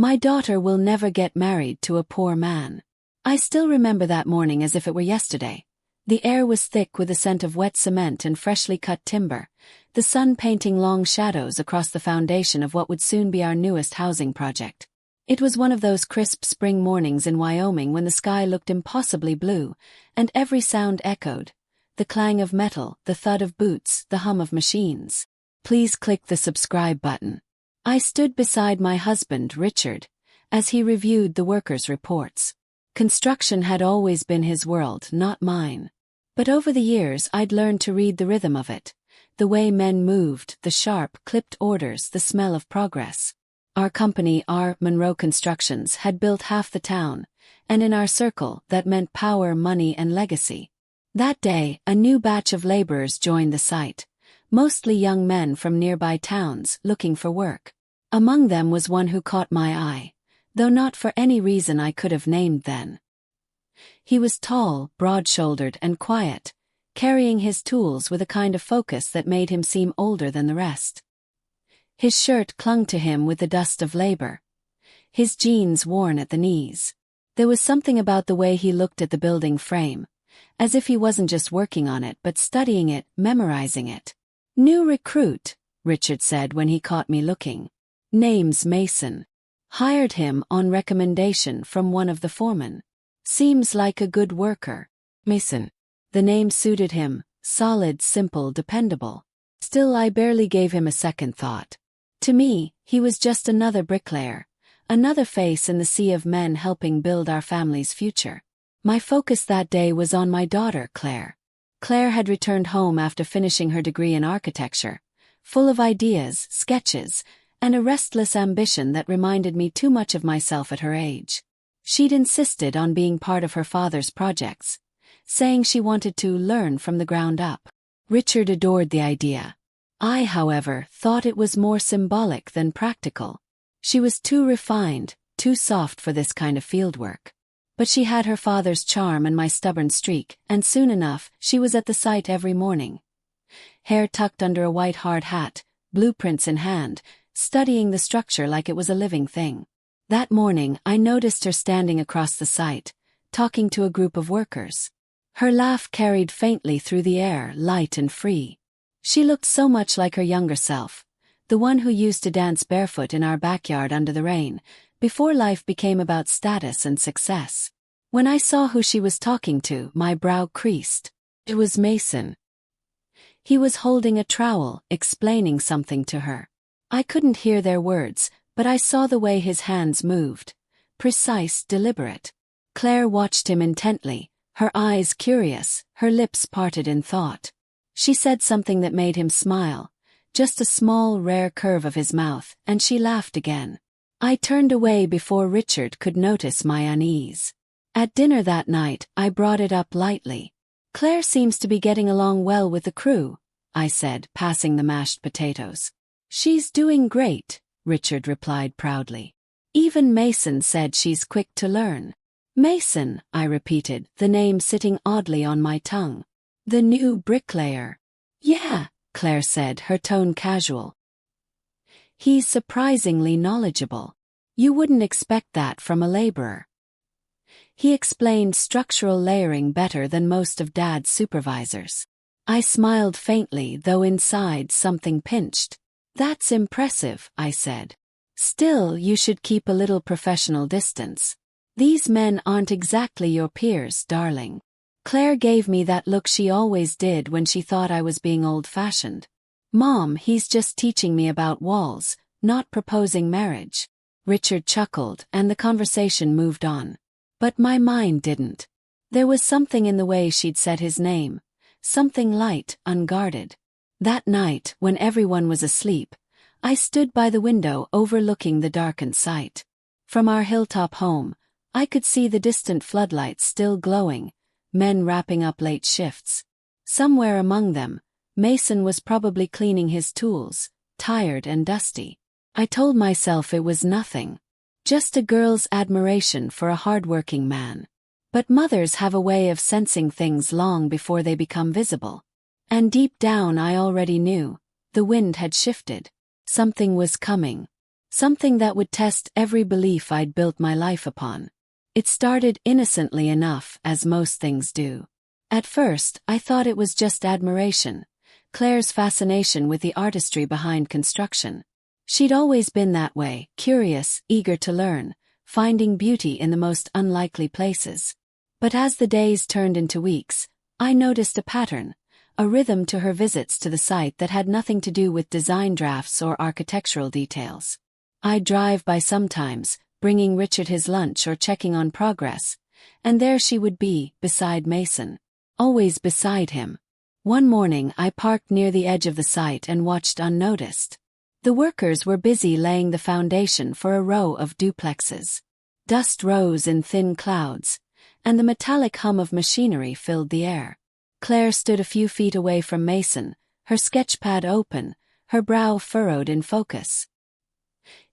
My daughter will never get married to a poor man. I still remember that morning as if it were yesterday. The air was thick with the scent of wet cement and freshly cut timber, the sun painting long shadows across the foundation of what would soon be our newest housing project. It was one of those crisp spring mornings in Wyoming when the sky looked impossibly blue, and every sound echoed: the clang of metal, the thud of boots, the hum of machines. Please click the subscribe button. I stood beside my husband, Richard, as he reviewed the workers' reports. Construction had always been his world, not mine. But over the years I'd learned to read the rhythm of it, the way men moved, the sharp, clipped orders, the smell of progress. Our company, R. Monroe Constructions, had built half the town, and in our circle that meant power, money, and legacy. That day, a new batch of laborers joined the site, mostly young men from nearby towns looking for work. Among them was one who caught my eye, though not for any reason I could have named then. He was tall, broad-shouldered, and quiet, carrying his tools with a kind of focus that made him seem older than the rest. His shirt clung to him with the dust of labor, his jeans worn at the knees. There was something about the way he looked at the building frame, as if he wasn't just working on it but studying it, memorizing it. "New recruit," Richard said when he caught me looking. "Name's Mason. Hired him on recommendation from one of the foremen. Seems like a good worker." Mason. The name suited him, solid, simple, dependable. Still, I barely gave him a second thought. To me, he was just another bricklayer, another face in the sea of men helping build our family's future. My focus that day was on my daughter, Claire. Claire had returned home after finishing her degree in architecture, full of ideas, sketches, and a restless ambition that reminded me too much of myself at her age. She'd insisted on being part of her father's projects, saying she wanted to learn from the ground up. Richard adored the idea. I, however, thought it was more symbolic than practical. She was too refined, too soft for this kind of fieldwork. But she had her father's charm and my stubborn streak, and soon enough, she was at the site every morning. Hair tucked under a white hard hat, blueprints in hand, studying the structure like it was a living thing. That morning, I noticed her standing across the site, talking to a group of workers. Her laugh carried faintly through the air, light and free. She looked so much like her younger self, the one who used to dance barefoot in our backyard under the rain, before life became about status and success. When I saw who she was talking to, my brow creased. It was Mason. He was holding a trowel, explaining something to her. I couldn't hear their words, but I saw the way his hands moved. Precise, deliberate. Claire watched him intently, her eyes curious, her lips parted in thought. She said something that made him smile, just a small, rare curve of his mouth, and she laughed again. I turned away before Richard could notice my unease. At dinner that night, I brought it up lightly. "Claire seems to be getting along well with the crew," I said, passing the mashed potatoes. "She's doing great," Richard replied proudly. "Even Mason said she's quick to learn." "Mason," I repeated, the name sitting oddly on my tongue. "The new bricklayer." "Yeah," Claire said, her tone casual. "He's surprisingly knowledgeable. You wouldn't expect that from a laborer. He explained structural layering better than most of Dad's supervisors." I smiled faintly, though inside something pinched. "That's impressive," I said. "Still, you should keep a little professional distance. These men aren't exactly your peers, darling." Claire gave me that look she always did when she thought I was being old-fashioned. "Mom, he's just teaching me about walls, not proposing marriage." Richard chuckled, and the conversation moved on. But my mind didn't. There was something in the way she'd said his name, something light, unguarded. That night, when everyone was asleep, I stood by the window overlooking the darkened site. From our hilltop home, I could see the distant floodlights still glowing, men wrapping up late shifts. Somewhere among them, Mason was probably cleaning his tools, tired and dusty. I told myself it was nothing. Just a girl's admiration for a hard-working man. But mothers have a way of sensing things long before they become visible. And deep down I already knew, the wind had shifted. Something was coming. Something that would test every belief I'd built my life upon. It started innocently enough, as most things do. At first, I thought it was just admiration, Claire's fascination with the artistry behind construction. She'd always been that way, curious, eager to learn, finding beauty in the most unlikely places. But as the days turned into weeks, I noticed a pattern, a rhythm to her visits to the site that had nothing to do with design drafts or architectural details. I'd drive by sometimes, bringing Richard his lunch or checking on progress, and there she would be, beside Mason. Always beside him. One morning I parked near the edge of the site and watched unnoticed. The workers were busy laying the foundation for a row of duplexes. Dust rose in thin clouds, and the metallic hum of machinery filled the air. Claire stood a few feet away from Mason, her sketchpad open, her brow furrowed in focus.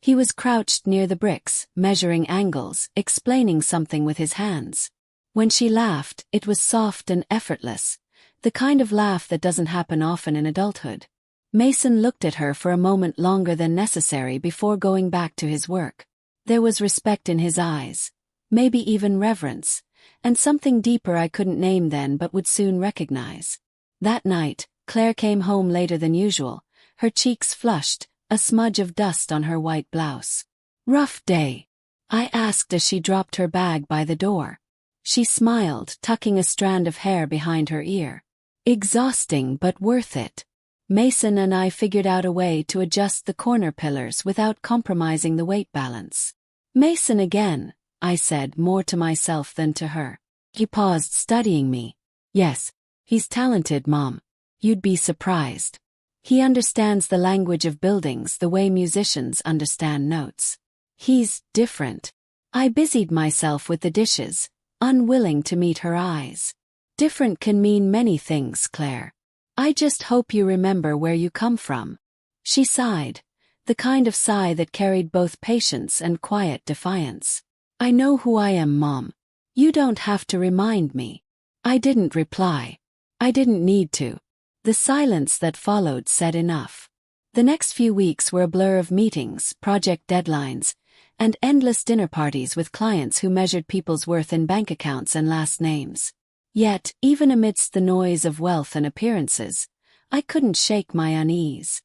He was crouched near the bricks, measuring angles, explaining something with his hands. When she laughed, it was soft and effortless, the kind of laugh that doesn't happen often in adulthood. Mason looked at her for a moment longer than necessary before going back to his work. There was respect in his eyes, maybe even reverence, and something deeper I couldn't name then but would soon recognize. That night, Claire came home later than usual, her cheeks flushed, a smudge of dust on her white blouse. "Rough day?" I asked as she dropped her bag by the door. She smiled, tucking a strand of hair behind her ear. "Exhausting but worth it." Mason and I figured out a way to adjust the corner pillars without compromising the weight balance. "Mason again," I said, more to myself than to her. He paused, studying me. "Yes, he's talented, Mom. You'd be surprised. He understands the language of buildings the way musicians understand notes. He's different." I busied myself with the dishes, unwilling to meet her eyes. "Different can mean many things, Claire. I just hope you remember where you come from." She sighed, the kind of sigh that carried both patience and quiet defiance. "I know who I am, Mom. You don't have to remind me." I didn't reply. I didn't need to. The silence that followed said enough. The next few weeks were a blur of meetings, project deadlines, and endless dinner parties with clients who measured people's worth in bank accounts and last names. Yet, even amidst the noise of wealth and appearances, I couldn't shake my unease.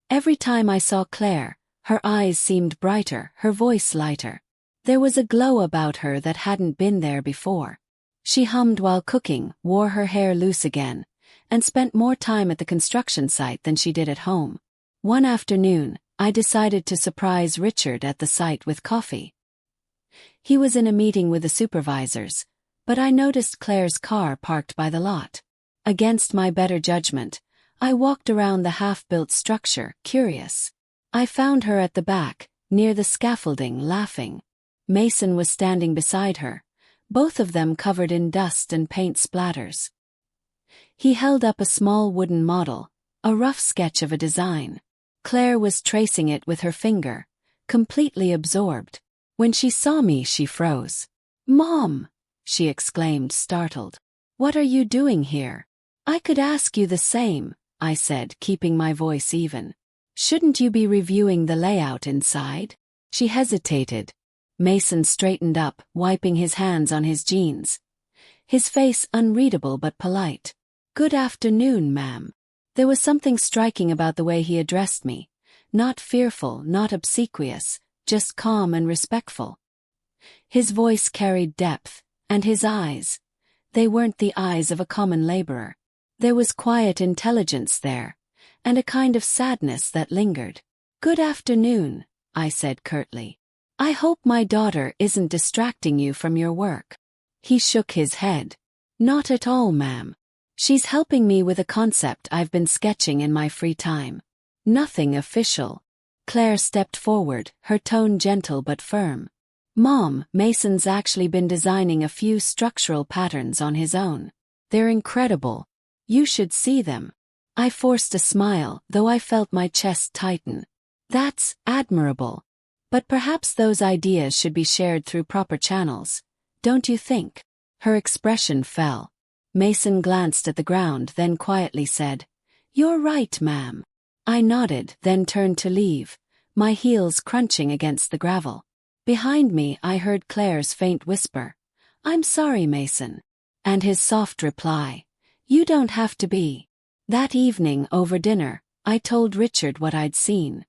Every time I saw Claire, her eyes seemed brighter, her voice lighter. There was a glow about her that hadn't been there before. She hummed while cooking, wore her hair loose again, and spent more time at the construction site than she did at home. One afternoon, I decided to surprise Richard at the site with coffee. He was in a meeting with the supervisors, but I noticed Claire's car parked by the lot. Against my better judgment, I walked around the half-built structure, curious. I found her at the back, near the scaffolding, laughing. Mason was standing beside her, both of them covered in dust and paint splatters. He held up a small wooden model, a rough sketch of a design. Claire was tracing it with her finger, completely absorbed. When she saw me, she froze. "Mom!" she exclaimed, startled. "What are you doing here?" "I could ask you the same," I said, keeping my voice even. "Shouldn't you be reviewing the layout inside?" She hesitated. Mason straightened up, wiping his hands on his jeans. His face unreadable but polite. "Good afternoon, ma'am." There was something striking about the way he addressed me. Not fearful, not obsequious, just calm and respectful. His voice carried depth, and his eyes. They weren't the eyes of a common laborer. There was quiet intelligence there, and a kind of sadness that lingered. "Good afternoon," I said curtly. "I hope my daughter isn't distracting you from your work." He shook his head. "Not at all, ma'am. She's helping me with a concept I've been sketching in my free time. Nothing official." Claire stepped forward, her tone gentle but firm. "Mom, Mason's actually been designing a few structural patterns on his own. They're incredible. You should see them." I forced a smile, though I felt my chest tighten. "That's admirable. But perhaps those ideas should be shared through proper channels, don't you think?" Her expression fell. Mason glanced at the ground, then quietly said, "You're right, ma'am." I nodded, then turned to leave, my heels crunching against the gravel. Behind me I heard Claire's faint whisper, "I'm sorry, Mason." And his soft reply, "You don't have to be." That evening over dinner, I told Richard what I'd seen.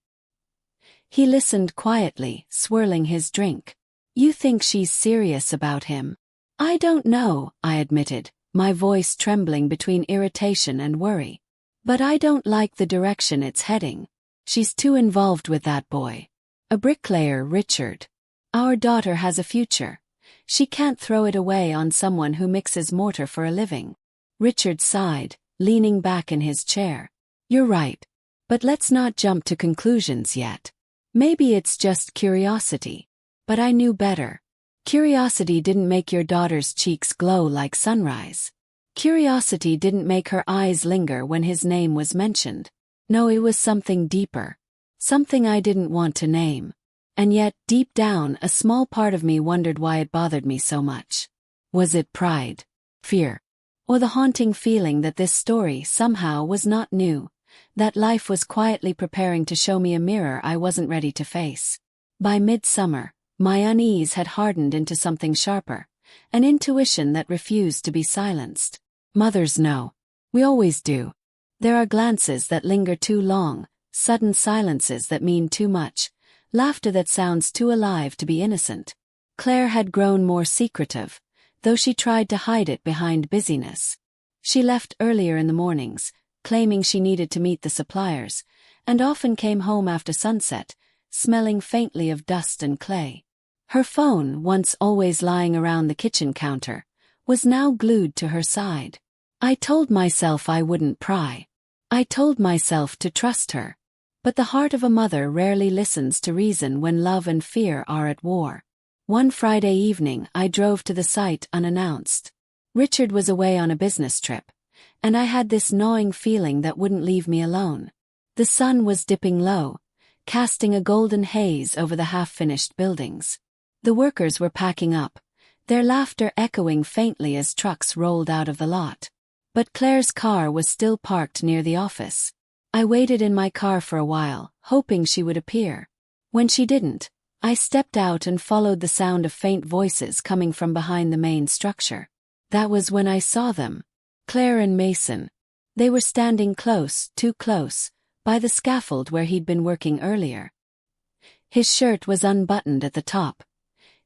He listened quietly, swirling his drink. "You think she's serious about him?" "I don't know," I admitted, my voice trembling between irritation and worry. "But I don't like the direction it's heading. She's too involved with that boy. A bricklayer, Richard. Our daughter has a future. She can't throw it away on someone who mixes mortar for a living." Richard sighed, leaning back in his chair. "You're right. But let's not jump to conclusions yet. Maybe it's just curiosity." But I knew better. Curiosity didn't make your daughter's cheeks glow like sunrise. Curiosity didn't make her eyes linger when his name was mentioned. No, it was something deeper. Something I didn't want to name. And yet, deep down, a small part of me wondered why it bothered me so much. Was it pride? Fear? Or the haunting feeling that this story, somehow, was not new? That life was quietly preparing to show me a mirror I wasn't ready to face? By midsummer, my unease had hardened into something sharper. An intuition that refused to be silenced. Mothers know. We always do. There are glances that linger too long, sudden silences that mean too much, laughter that sounds too alive to be innocent. Claire had grown more secretive, though she tried to hide it behind busyness. She left earlier in the mornings, claiming she needed to meet the suppliers, and often came home after sunset, smelling faintly of dust and clay. Her phone, once always lying around the kitchen counter, was now glued to her side. I told myself I wouldn't pry. I told myself to trust her. But the heart of a mother rarely listens to reason when love and fear are at war. One Friday evening I drove to the site unannounced. Richard was away on a business trip, and I had this gnawing feeling that wouldn't leave me alone. The sun was dipping low, casting a golden haze over the half-finished buildings. The workers were packing up, their laughter echoing faintly as trucks rolled out of the lot. But Claire's car was still parked near the office. I waited in my car for a while, hoping she would appear. When she didn't, I stepped out and followed the sound of faint voices coming from behind the main structure. That was when I saw them. Claire and Mason. They were standing close, too close, by the scaffold where he'd been working earlier. His shirt was unbuttoned at the top,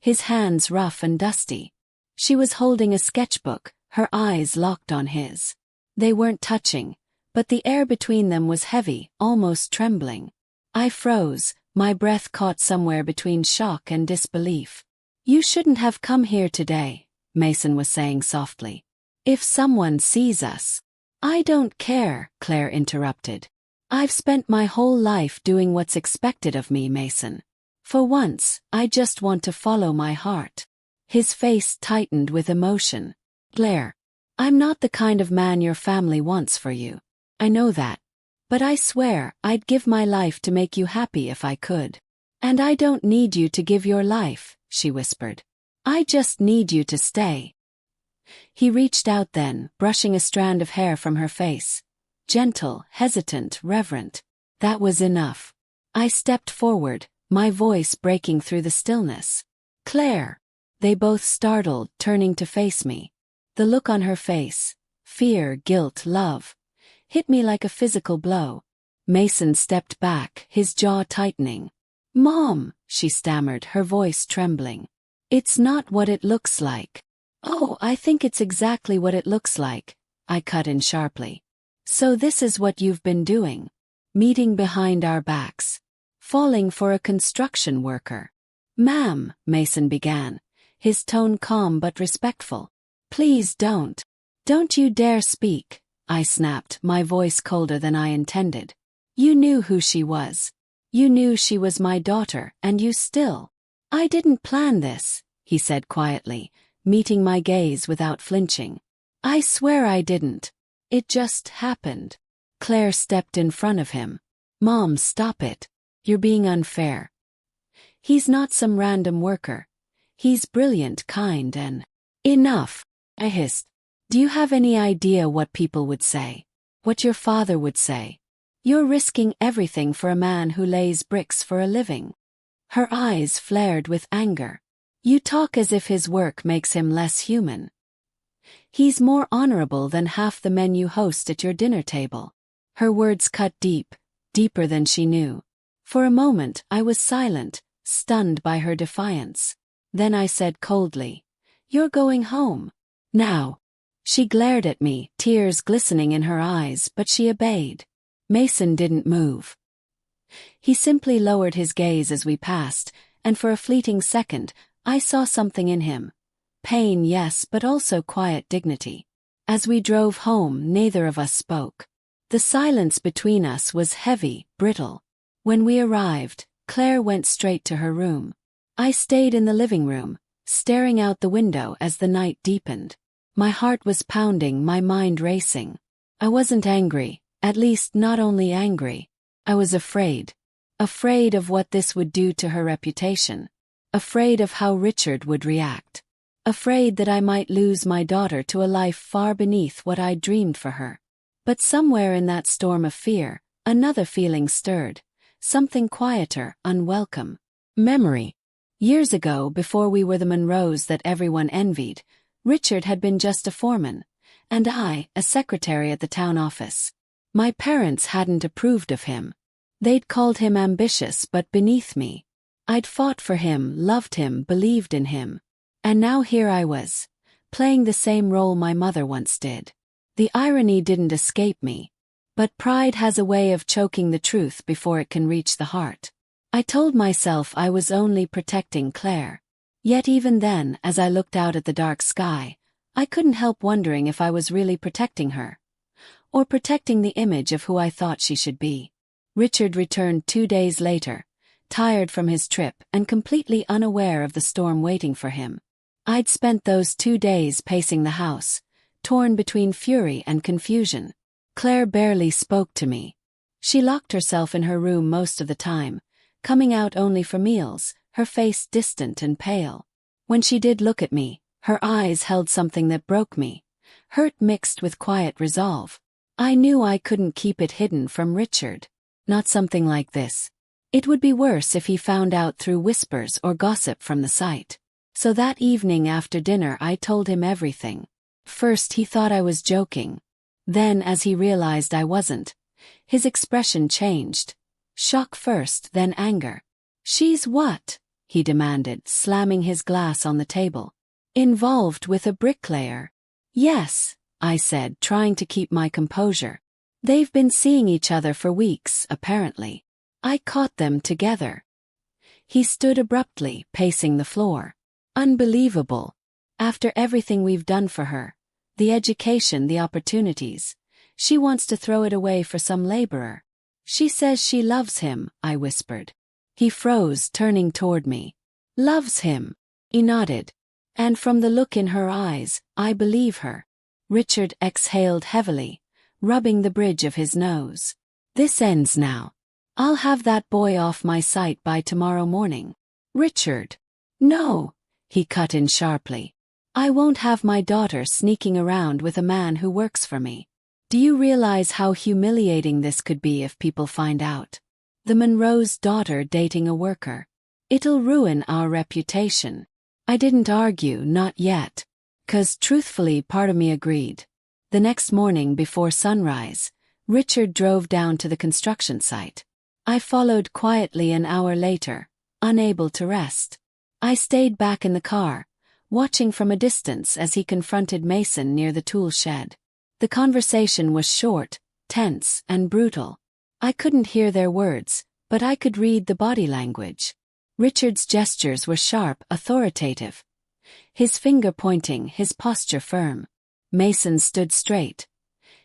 his hands rough and dusty. She was holding a sketchbook, her eyes locked on his. They weren't touching, but the air between them was heavy, almost trembling. I froze, my breath caught somewhere between shock and disbelief. "You shouldn't have come here today," Mason was saying softly. "If someone sees us." "I don't care," Claire interrupted. "I've spent my whole life doing what's expected of me, Mason. For once, I just want to follow my heart." His face tightened with emotion. "Claire, I'm not the kind of man your family wants for you. I know that. But I swear I'd give my life to make you happy if I could. And I don't need you to give your life," she whispered. "I just need you to stay." He reached out then, brushing a strand of hair from her face. Gentle, hesitant, reverent. That was enough. I stepped forward, my voice breaking through the stillness. "Claire!" They both startled, turning to face me. The look on her face, fear, guilt, love, hit me like a physical blow. Mason stepped back, his jaw tightening. "Mom," she stammered, her voice trembling. "It's not what it looks like." "Oh, I think it's exactly what it looks like," I cut in sharply. "So this is what you've been doing? Meeting behind our backs? Falling for a construction worker?" "Ma'am," Mason began, his tone calm but respectful. "Please don't. Don't you dare speak," I snapped, my voice colder than I intended. "You knew who she was. You knew she was my daughter, and you still—" "I didn't plan this," he said quietly, meeting my gaze without flinching. "I swear I didn't. It just happened." Claire stepped in front of him. "Mom, stop it. You're being unfair. He's not some random worker. He's brilliant, kind, and—" "Enough," I hissed. "Do you have any idea what people would say? What your father would say? You're risking everything for a man who lays bricks for a living." Her eyes flared with anger. "You talk as if his work makes him less human. He's more honorable than half the men you host at your dinner table." Her words cut deep, deeper than she knew. For a moment I was silent, stunned by her defiance. Then I said coldly, "You're going home. Now." She glared at me, tears glistening in her eyes, but she obeyed. Mason didn't move. He simply lowered his gaze as we passed, and for a fleeting second, I saw something in him. Pain, yes, but also quiet dignity. As we drove home, neither of us spoke. The silence between us was heavy, brittle. When we arrived, Claire went straight to her room. I stayed in the living room, staring out the window as the night deepened. My heart was pounding, my mind racing. I wasn't angry, at least not only angry. I was afraid. Afraid of what this would do to her reputation. Afraid of how Richard would react. Afraid that I might lose my daughter to a life far beneath what I'd dreamed for her. But somewhere in that storm of fear, another feeling stirred. Something quieter, unwelcome. Memory. Years ago, before we were the Monroes that everyone envied, Richard had been just a foreman, and I, a secretary at the town office. My parents hadn't approved of him. They'd called him ambitious but beneath me. I'd fought for him, loved him, believed in him. And now here I was, playing the same role my mother once did. The irony didn't escape me. But pride has a way of choking the truth before it can reach the heart. I told myself I was only protecting Claire. Yet even then, as I looked out at the dark sky, I couldn't help wondering if I was really protecting her. Or protecting the image of who I thought she should be. Richard returned 2 days later, tired from his trip and completely unaware of the storm waiting for him. I'd spent those 2 days pacing the house, torn between fury and confusion. Claire barely spoke to me. She locked herself in her room most of the time, coming out only for meals, her face distant and pale. When she did look at me, her eyes held something that broke me, hurt mixed with quiet resolve. I knew I couldn't keep it hidden from Richard. Not something like this. It would be worse if he found out through whispers or gossip from the site. So that evening after dinner I told him everything. First he thought I was joking. Then, as he realized I wasn't, his expression changed. Shock first, then anger. "She's what?" he demanded, slamming his glass on the table. "Involved with a bricklayer." "Yes," I said, trying to keep my composure. "They've been seeing each other for weeks, apparently. I caught them together." He stood abruptly, pacing the floor. "Unbelievable. After everything we've done for her, the education, the opportunities, she wants to throw it away for some laborer. She says she loves him," I whispered. He froze, turning toward me. "Loves him?" He nodded. And from the look in her eyes, I believe her. Richard exhaled heavily, rubbing the bridge of his nose. "This ends now. I'll have that boy off my sight by tomorrow morning." "Richard." "No," he cut in sharply. "I won't have my daughter sneaking around with a man who works for me. Do you realize how humiliating this could be if people find out? The Monroe's daughter dating a worker. It'll ruin our reputation." I didn't argue, not yet. 'Cause truthfully part of me agreed. The next morning before sunrise, Richard drove down to the construction site. I followed quietly an hour later, unable to rest. I stayed back in the car, watching from a distance as he confronted Mason near the tool shed. The conversation was short, tense, and brutal. I couldn't hear their words, but I could read the body language. Richard's gestures were sharp, authoritative. His finger pointing, his posture firm. Mason stood straight.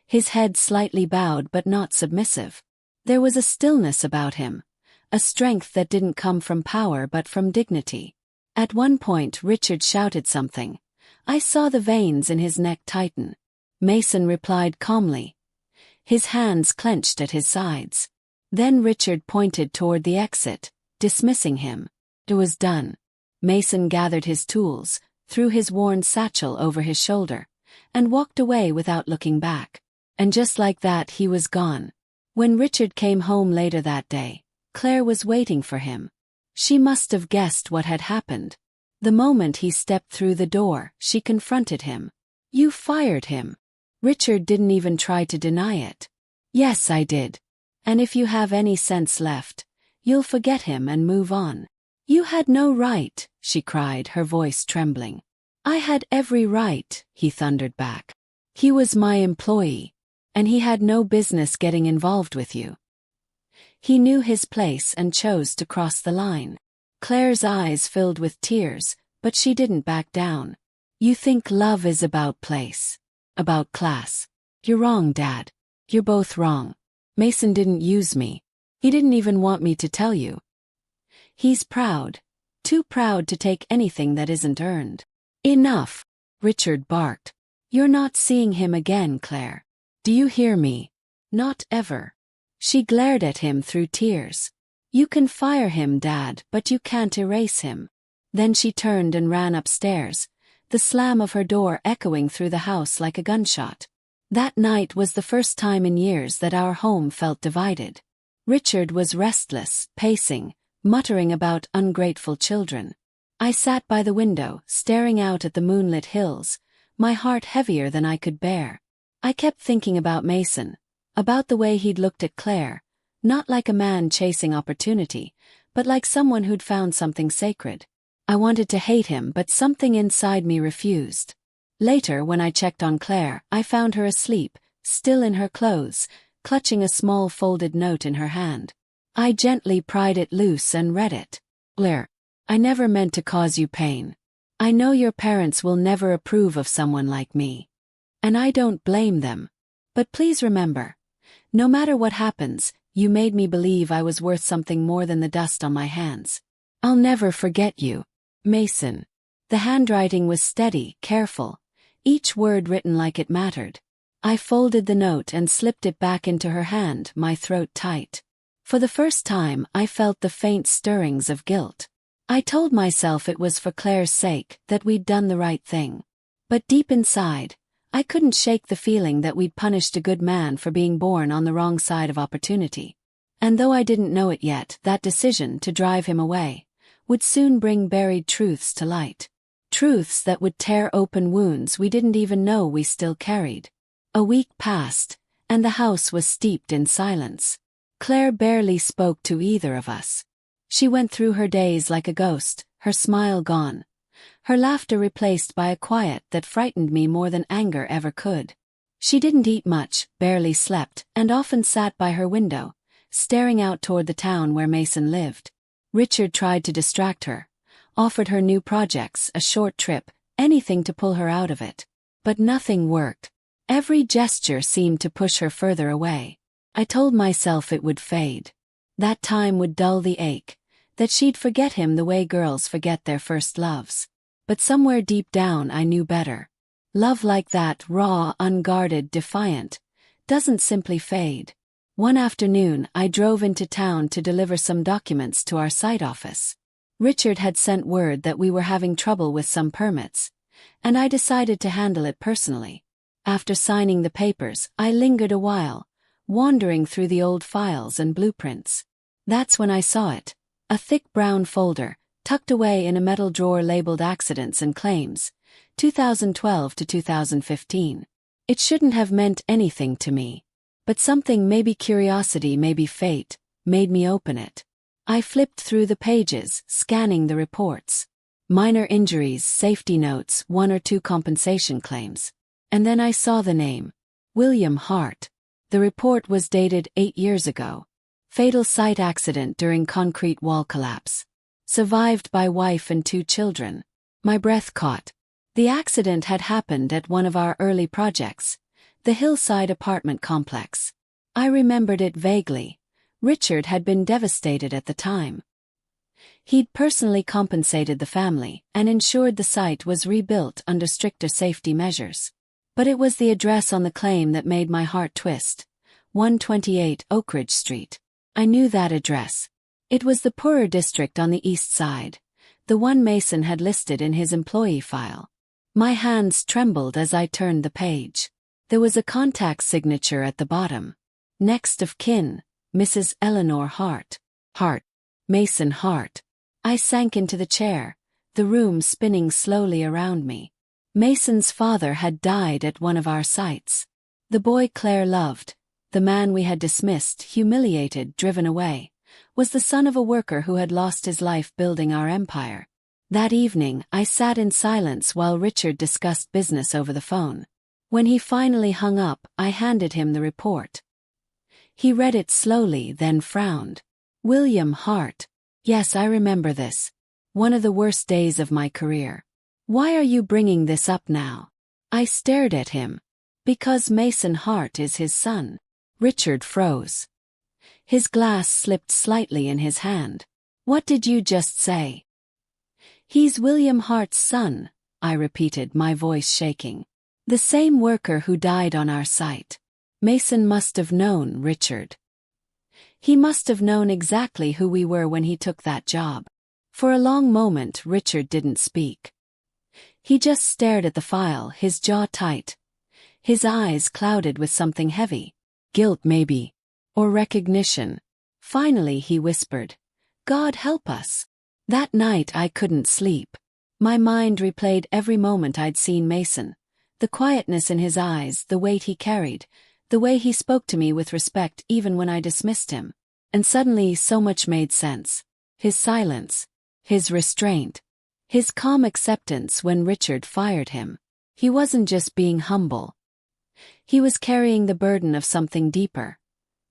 His head slightly bowed but not submissive. There was a stillness about him, a strength that didn't come from power but from dignity. At one point Richard shouted something. I saw the veins in his neck tighten. Mason replied calmly. His hands clenched at his sides. Then Richard pointed toward the exit, dismissing him. It was done. Mason gathered his tools, threw his worn satchel over his shoulder, and walked away without looking back. And just like that he was gone. When Richard came home later that day, Claire was waiting for him. She must have guessed what had happened. The moment he stepped through the door, she confronted him. "You fired him." Richard didn't even try to deny it. "Yes, I did. And if you have any sense left, you'll forget him and move on." "You had no right," she cried, her voice trembling. "I had every right," he thundered back. "He was my employee, and he had no business getting involved with you." He knew his place and chose to cross the line. Claire's eyes filled with tears, but she didn't back down. "You think love is about place, about class. You're wrong, Dad. You're both wrong. Mason didn't use me. He didn't even want me to tell you. He's proud, too proud to take anything that isn't earned." "Enough," Richard barked. "You're not seeing him again, Claire. Do you hear me? Not ever." She glared at him through tears. "You can fire him, Dad, but you can't erase him." Then she turned and ran upstairs, the slam of her door echoing through the house like a gunshot. That night was the first time in years that our home felt divided. Richard was restless, pacing, muttering about ungrateful children. I sat by the window, staring out at the moonlit hills, my heart heavier than I could bear. I kept thinking about Mason, about the way he'd looked at Claire, not like a man chasing opportunity, but like someone who'd found something sacred. I wanted to hate him, but something inside me refused. Later, when I checked on Claire, I found her asleep, still in her clothes, clutching a small folded note in her hand. I gently pried it loose and read it. "Claire, I never meant to cause you pain. I know your parents will never approve of someone like me. And I don't blame them. But please remember, no matter what happens, you made me believe I was worth something more than the dust on my hands. I'll never forget you. Mason." The handwriting was steady, careful, each word written like it mattered. I folded the note and slipped it back into her hand, my throat tight. For the first time, I felt the faint stirrings of guilt. I told myself it was for Claire's sake, that we'd done the right thing. But deep inside, I couldn't shake the feeling that we'd punished a good man for being born on the wrong side of opportunity. And though I didn't know it yet, that decision to drive him away would soon bring buried truths to light. Truths that would tear open wounds we didn't even know we still carried. A week passed, and the house was steeped in silence. Claire barely spoke to either of us. She went through her days like a ghost, her smile gone, her laughter replaced by a quiet that frightened me more than anger ever could. She didn't eat much, barely slept, and often sat by her window, staring out toward the town where Mason lived. Richard tried to distract her, offered her new projects, a short trip, anything to pull her out of it. But nothing worked. Every gesture seemed to push her further away. I told myself it would fade. That time would dull the ache, that she'd forget him the way girls forget their first loves. But somewhere deep down I knew better. Love like that, raw, unguarded, defiant, doesn't simply fade. One afternoon, I drove into town to deliver some documents to our site office. Richard had sent word that we were having trouble with some permits, and I decided to handle it personally. After signing the papers, I lingered a while, wandering through the old files and blueprints. That's when I saw it, a thick brown folder, tucked away in a metal drawer labeled Accidents and Claims, 2012 to 2015. It shouldn't have meant anything to me. But something, maybe curiosity, maybe fate, made me open it. I flipped through the pages, scanning the reports. Minor injuries, safety notes, 1 or 2 compensation claims. And then I saw the name. William Hart. The report was dated 8 years ago. Fatal site accident during concrete wall collapse. Survived by wife and 2 children. My breath caught. The accident had happened at one of our early projects, the hillside apartment complex. I remembered it vaguely. Richard had been devastated at the time. He'd personally compensated the family and ensured the site was rebuilt under stricter safety measures. But it was the address on the claim that made my heart twist. 128 Oak Ridge Street. I knew that address. It was the poorer district on the east side, the one Mason had listed in his employee file. My hands trembled as I turned the page. There was a contact signature at the bottom. Next of kin, Mrs. Eleanor Hart. Hart. Mason Hart. I sank into the chair, the room spinning slowly around me. Mason's father had died at one of our sites. The boy Claire loved, the man we had dismissed, humiliated, driven away, was the son of a worker who had lost his life building our empire. That evening, I sat in silence while Richard discussed business over the phone. When he finally hung up, I handed him the report. He read it slowly, then frowned. William Hart. Yes, I remember this. One of the worst days of my career. Why are you bringing this up now? I stared at him. Because Mason Hart is his son. Richard froze. His glass slipped slightly in his hand. What did you just say? He's William Hart's son, I repeated, my voice shaking. The same worker who died on our site. Mason must have known Richard. He must have known exactly who we were when he took that job. For a long moment, Richard didn't speak. He just stared at the file, his jaw tight. His eyes clouded with something heavy. Guilt, maybe. Or recognition. Finally, he whispered, God help us. That night I couldn't sleep. My mind replayed every moment I'd seen Mason. The quietness in his eyes, the weight he carried, the way he spoke to me with respect even when I dismissed him. And suddenly so much made sense. His silence. His restraint. His calm acceptance when Richard fired him. He wasn't just being humble. He was carrying the burden of something deeper.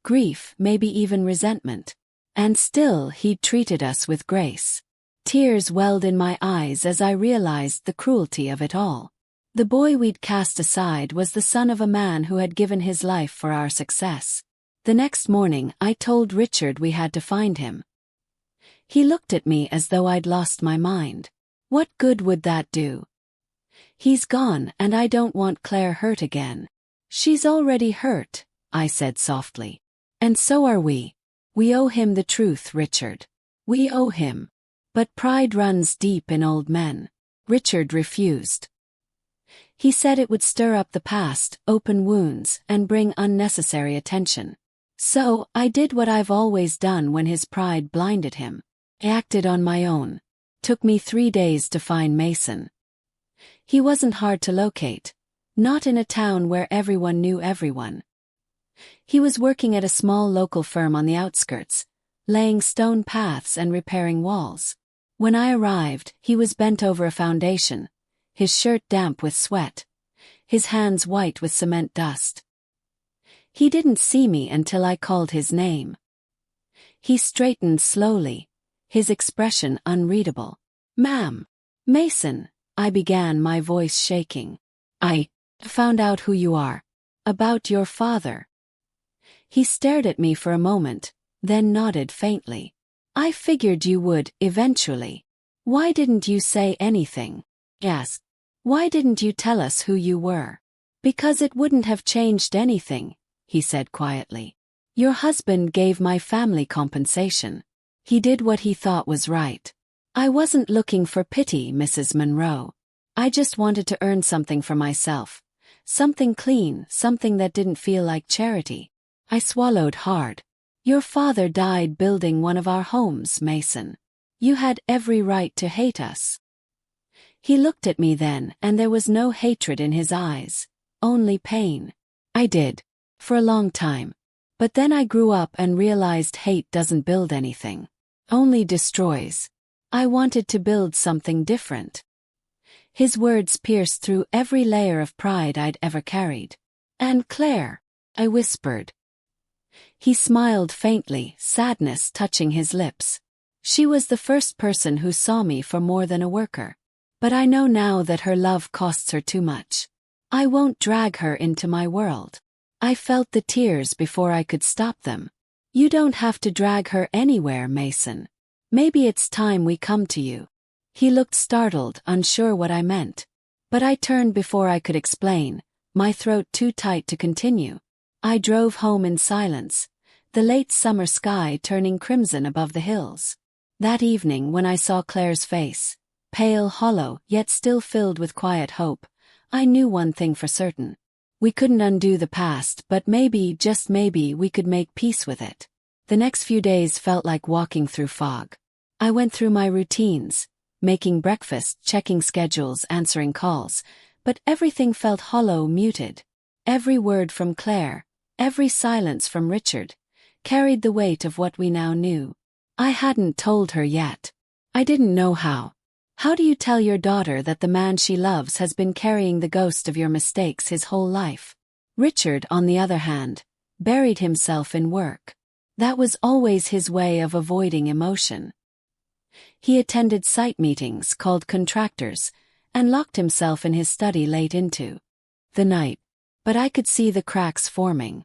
Grief, maybe even resentment. And still he'd treated us with grace. Tears welled in my eyes as I realized the cruelty of it all. The boy we'd cast aside was the son of a man who had given his life for our success. The next morning, I told Richard we had to find him. He looked at me as though I'd lost my mind. What good would that do? He's gone, and I don't want Claire hurt again. She's already hurt, I said softly. And so are we. We owe him the truth, Richard. We owe him. But pride runs deep in old men. Richard refused. He said it would stir up the past, open wounds, and bring unnecessary attention. So, I did what I've always done when his pride blinded him. I acted on my own. Took me 3 days to find Mason. He wasn't hard to locate. Not in a town where everyone knew everyone. He was working at a small local firm on the outskirts, laying stone paths and repairing walls. When I arrived, he was bent over a foundation, his shirt damp with sweat, his hands white with cement dust. He didn't see me until I called his name. He straightened slowly, his expression unreadable. Ma'am. Mason, I began, my voice shaking. I found out who you are. About your father. He stared at me for a moment, then nodded faintly. I figured you would, eventually. Why didn't you say anything? Yes. Why didn't you tell us who you were? Because it wouldn't have changed anything, he said quietly. Your husband gave my family compensation. He did what he thought was right. I wasn't looking for pity, Mrs. Monroe. I just wanted to earn something for myself. Something clean, something that didn't feel like charity. I swallowed hard. Your father died building one of our homes, Mason. You had every right to hate us. He looked at me then, and there was no hatred in his eyes, only pain. I did. For a long time. But then I grew up and realized hate doesn't build anything. Only destroys. I wanted to build something different. His words pierced through every layer of pride I'd ever carried. And Claire, I whispered. He smiled faintly, sadness touching his lips. She was the first person who saw me for more than a worker. But I know now that her love costs her too much. I won't drag her into my world. I felt the tears before I could stop them. You don't have to drag her anywhere, Mason. Maybe it's time we come to you. He looked startled, unsure what I meant. But I turned before I could explain, my throat too tight to continue. I drove home in silence, the late summer sky turning crimson above the hills. That evening when I saw Claire's face, pale, hollow, yet still filled with quiet hope, I knew one thing for certain. We couldn't undo the past, but maybe, just maybe, we could make peace with it. The next few days felt like walking through fog. I went through my routines, making breakfast, checking schedules, answering calls, but everything felt hollow, muted. Every word from Claire, every silence from Richard, carried the weight of what we now knew. I hadn't told her yet. I didn't know how. How do you tell your daughter that the man she loves has been carrying the ghost of your mistakes his whole life? Richard, on the other hand, buried himself in work. That was always his way of avoiding emotion. He attended site meetings, called contractors, and locked himself in his study late into the night. But I could see the cracks forming.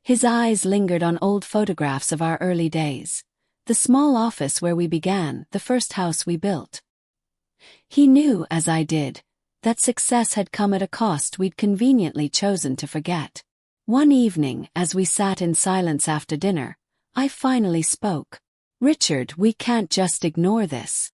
His eyes lingered on old photographs of our early days, the small office where we began, the first house we built. He knew, as I did, that success had come at a cost we'd conveniently chosen to forget. One evening, as we sat in silence after dinner, I finally spoke. "Richard, we can't just ignore this."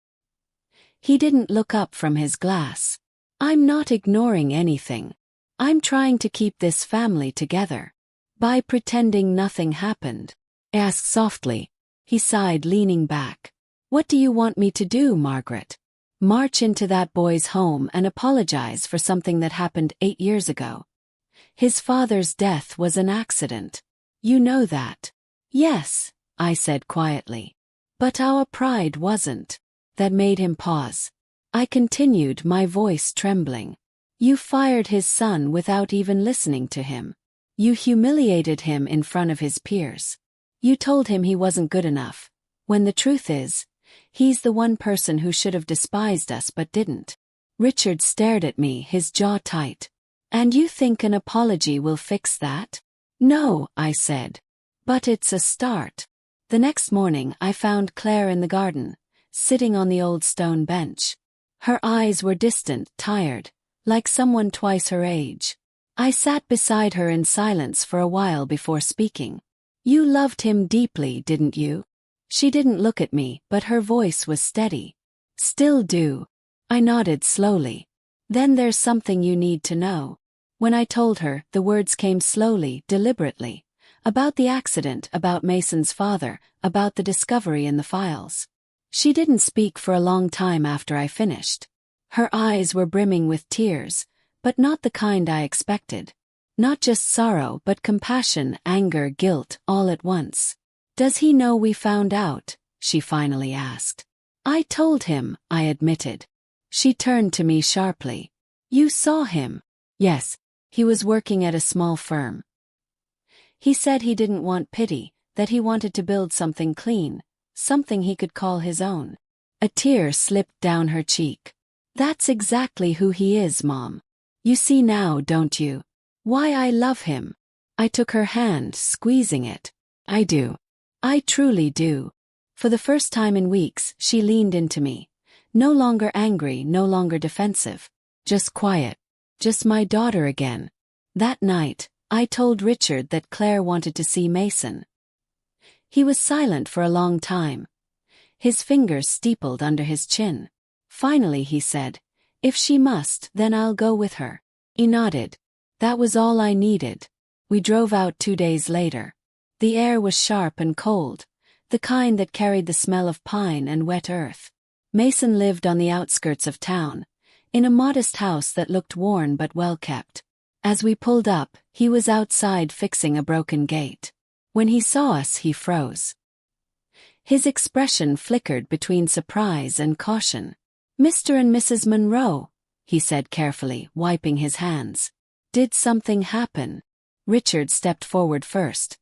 He didn't look up from his glass. "I'm not ignoring anything. I'm trying to keep this family together. By pretending nothing happened." I asked softly. He sighed, leaning back. "What do you want me to do, Margaret? March into that boy's home and apologize for something that happened 8 years ago? His father's death was an accident. You know that." "Yes," I said quietly. "But our pride wasn't." That made him pause. I continued, my voice trembling. "You fired his son without even listening to him. You humiliated him in front of his peers. You told him he wasn't good enough, when the truth is, he's the one person who should have despised us but didn't." Richard stared at me, his jaw tight. "And you think an apology will fix that?" "No," I said. "But it's a start." The next morning I found Claire in the garden, sitting on the old stone bench. Her eyes were distant, tired, like someone twice her age. I sat beside her in silence for a while before speaking. "You loved him deeply, didn't you?" She didn't look at me, but her voice was steady. "Still do." I nodded slowly. "Then there's something you need to know." When I told her, the words came slowly, deliberately. About the accident, about Mason's father, about the discovery in the files. She didn't speak for a long time after I finished. Her eyes were brimming with tears, but not the kind I expected. Not just sorrow, but compassion, anger, guilt, all at once. "Does he know we found out?" she finally asked. "I told him," I admitted. She turned to me sharply. "You saw him?" "Yes. He was working at a small firm. He said he didn't want pity, that he wanted to build something clean, something he could call his own." A tear slipped down her cheek. "That's exactly who he is, Mom. You see now, don't you? Why I love him." I took her hand, squeezing it. "I do. I truly do." For the first time in weeks, she leaned into me. No longer angry, no longer defensive. Just quiet. Just my daughter again. That night, I told Richard that Claire wanted to see Mason. He was silent for a long time. His fingers steepled under his chin. Finally he said, "If she must, then I'll go with her." He nodded. That was all I needed. We drove out 2 days later. The air was sharp and cold, the kind that carried the smell of pine and wet earth. Mason lived on the outskirts of town, in a modest house that looked worn but well kept. As we pulled up, he was outside fixing a broken gate. When he saw us, he froze. His expression flickered between surprise and caution. "Mr. and Mrs. Monroe," he said carefully, wiping his hands. "Did something happen?" Richard stepped forward first,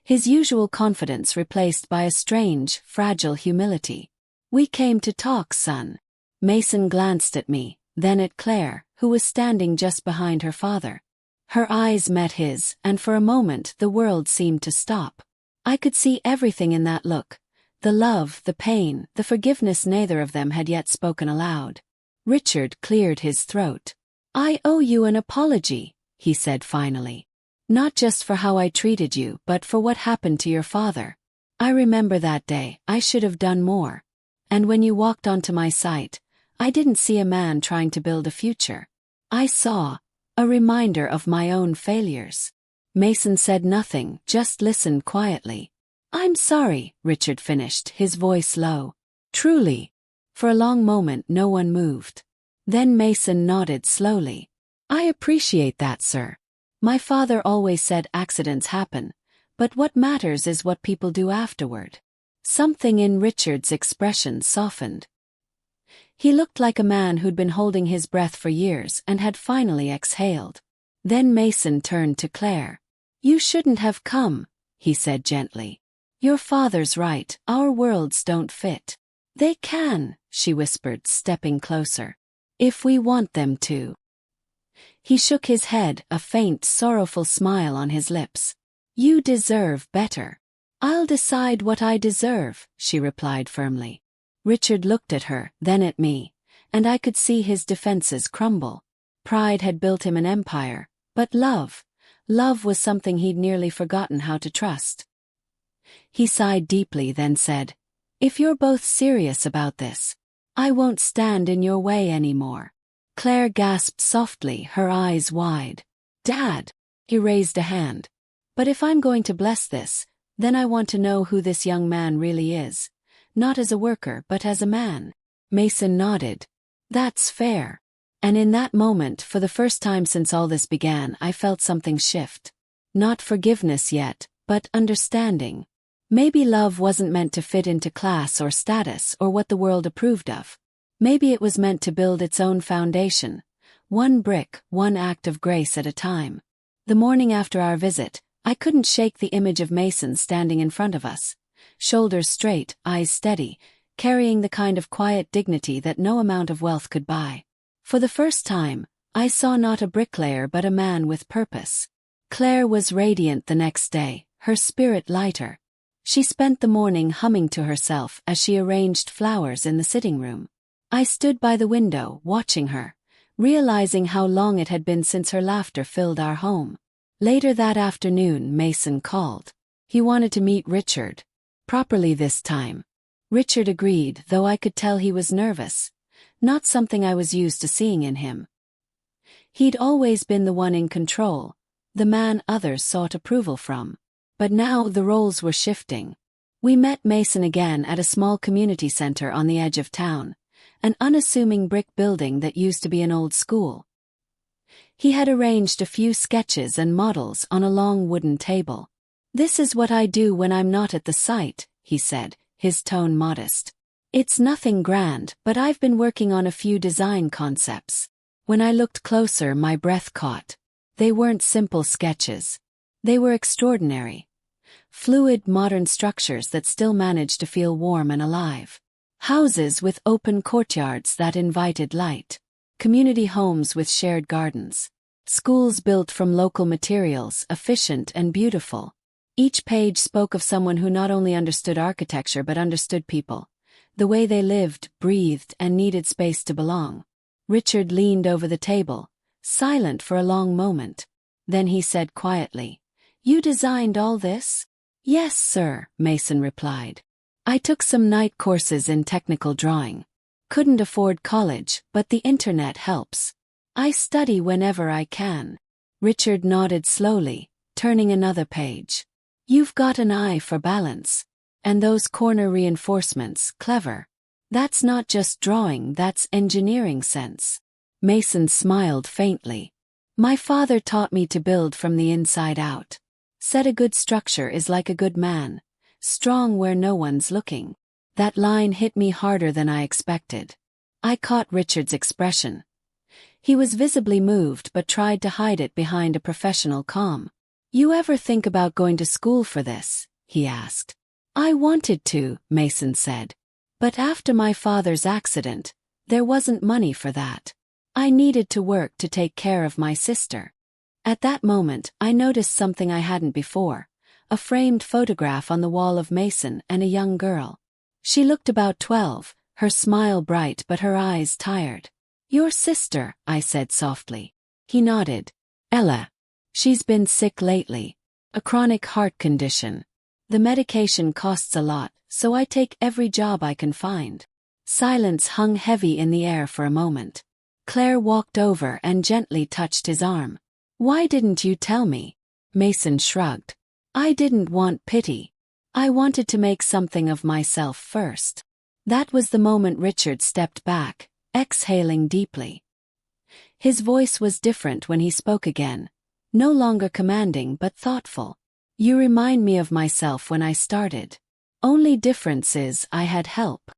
his usual confidence replaced by a strange, fragile humility. "We came to talk, son." Mason glanced at me, then at Claire, who was standing just behind her father. Her eyes met his, and for a moment the world seemed to stop. I could see everything in that look, the love, the pain, the forgiveness neither of them had yet spoken aloud. Richard cleared his throat. "I owe you an apology," he said finally. "Not just for how I treated you, but for what happened to your father. I remember that day, I should have done more. And when you walked onto my site, I didn't see a man trying to build a future. I saw A reminder of my own failures. Mason said nothing, just listened quietly. I'm sorry, Richard finished, his voice low. Truly. For a long moment no one moved. Then Mason nodded slowly. I appreciate that, sir. My father always said accidents happen, but what matters is what people do afterward. Something in Richard's expression softened. He looked like a man who'd been holding his breath for years and had finally exhaled. Then Mason turned to Claire. You shouldn't have come, he said gently. Your father's right, our worlds don't fit. They can, she whispered, stepping closer. If we want them to. He shook his head, a faint, sorrowful smile on his lips. You deserve better. I'll decide what I deserve, she replied firmly. Richard looked at her, then at me, and I could see his defenses crumble. Pride had built him an empire, but love was something he'd nearly forgotten how to trust. He sighed deeply, then said, If you're both serious about this, I won't stand in your way anymore. Claire gasped softly, her eyes wide. Dad! He raised a hand. But if I'm going to bless this, then I want to know who this young man really is. Not as a worker, but as a man. Mason nodded. That's fair. And in that moment, for the first time since all this began, I felt something shift. Not forgiveness yet, but understanding. Maybe love wasn't meant to fit into class or status or what the world approved of. Maybe it was meant to build its own foundation, one brick, one act of grace at a time. The morning after our visit, I couldn't shake the image of Mason standing in front of us, shoulders straight, eyes steady, carrying the kind of quiet dignity that no amount of wealth could buy. For the first time, I saw not a bricklayer but a man with purpose. Claire was radiant the next day, her spirit lighter. She spent the morning humming to herself as she arranged flowers in the sitting room. I stood by the window, watching her, realizing how long it had been since her laughter filled our home. Later that afternoon, Mason called. He wanted to meet Richard. Properly this time. Richard agreed, though I could tell he was nervous. Not something I was used to seeing in him. He'd always been the one in control, the man others sought approval from. But now the roles were shifting. We met Mason again at a small community center on the edge of town, an unassuming brick building that used to be an old school. He had arranged a few sketches and models on a long wooden table. This is what I do when I'm not at the site, he said, his tone modest. It's nothing grand, but I've been working on a few design concepts. When I looked closer, my breath caught. They weren't simple sketches. They were extraordinary. Fluid, modern structures that still managed to feel warm and alive. Houses with open courtyards that invited light. Community homes with shared gardens. Schools built from local materials, efficient and beautiful. Each page spoke of someone who not only understood architecture but understood people. The way they lived, breathed, and needed space to belong. Richard leaned over the table, silent for a long moment. Then he said quietly, You designed all this? Yes, sir, Mason replied. I took some night courses in technical drawing. Couldn't afford college, but the internet helps. I study whenever I can. Richard nodded slowly, turning another page. You've got an eye for balance. And those corner reinforcements, clever. That's not just drawing, that's engineering sense. Mason smiled faintly. My father taught me to build from the inside out. Said a good structure is like a good man, strong where no one's looking. That line hit me harder than I expected. I caught Richard's expression. He was visibly moved but tried to hide it behind a professional calm. You ever think about going to school for this? He asked. I wanted to, Mason said. But after my father's accident, there wasn't money for that. I needed to work to take care of my sister. At that moment, I noticed something I hadn't before, a framed photograph on the wall of Mason and a young girl. She looked about 12, her smile bright but her eyes tired. Your sister, I said softly. He nodded. Ella. She's been sick lately. A chronic heart condition. The medication costs a lot, so I take every job I can find. Silence hung heavy in the air for a moment. Claire walked over and gently touched his arm. Why didn't you tell me? Mason shrugged. I didn't want pity. I wanted to make something of myself first. That was the moment Richard stepped back, exhaling deeply. His voice was different when he spoke again, no longer commanding but thoughtful. You remind me of myself when I started. Only difference is I had help.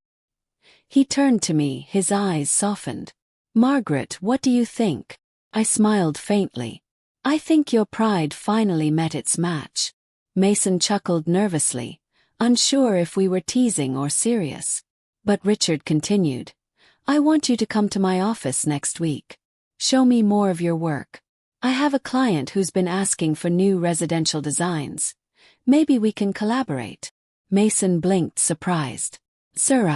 He turned to me, his eyes softened. Margaret, what do you think? I smiled faintly. I think your pride finally met its match. Mason chuckled nervously, unsure if we were teasing or serious. But Richard continued. I want you to come to my office next week. Show me more of your work. I have a client who's been asking for new residential designs. Maybe we can collaborate. Mason blinked, surprised. Sir,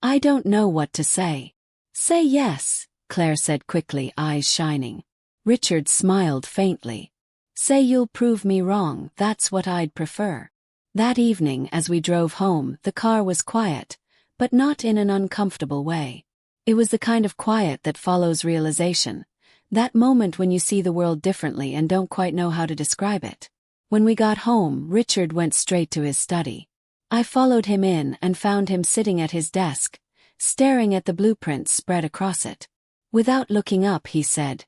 I don't know what to say. Say yes, Claire said quickly, eyes shining. Richard smiled faintly. Say you'll prove me wrong, that's what I'd prefer. That evening as we drove home, the car was quiet, but not in an uncomfortable way. It was the kind of quiet that follows realization, that moment when you see the world differently and don't quite know how to describe it. When we got home, Richard went straight to his study. I followed him in and found him sitting at his desk, staring at the blueprints spread across it. Without looking up, he said,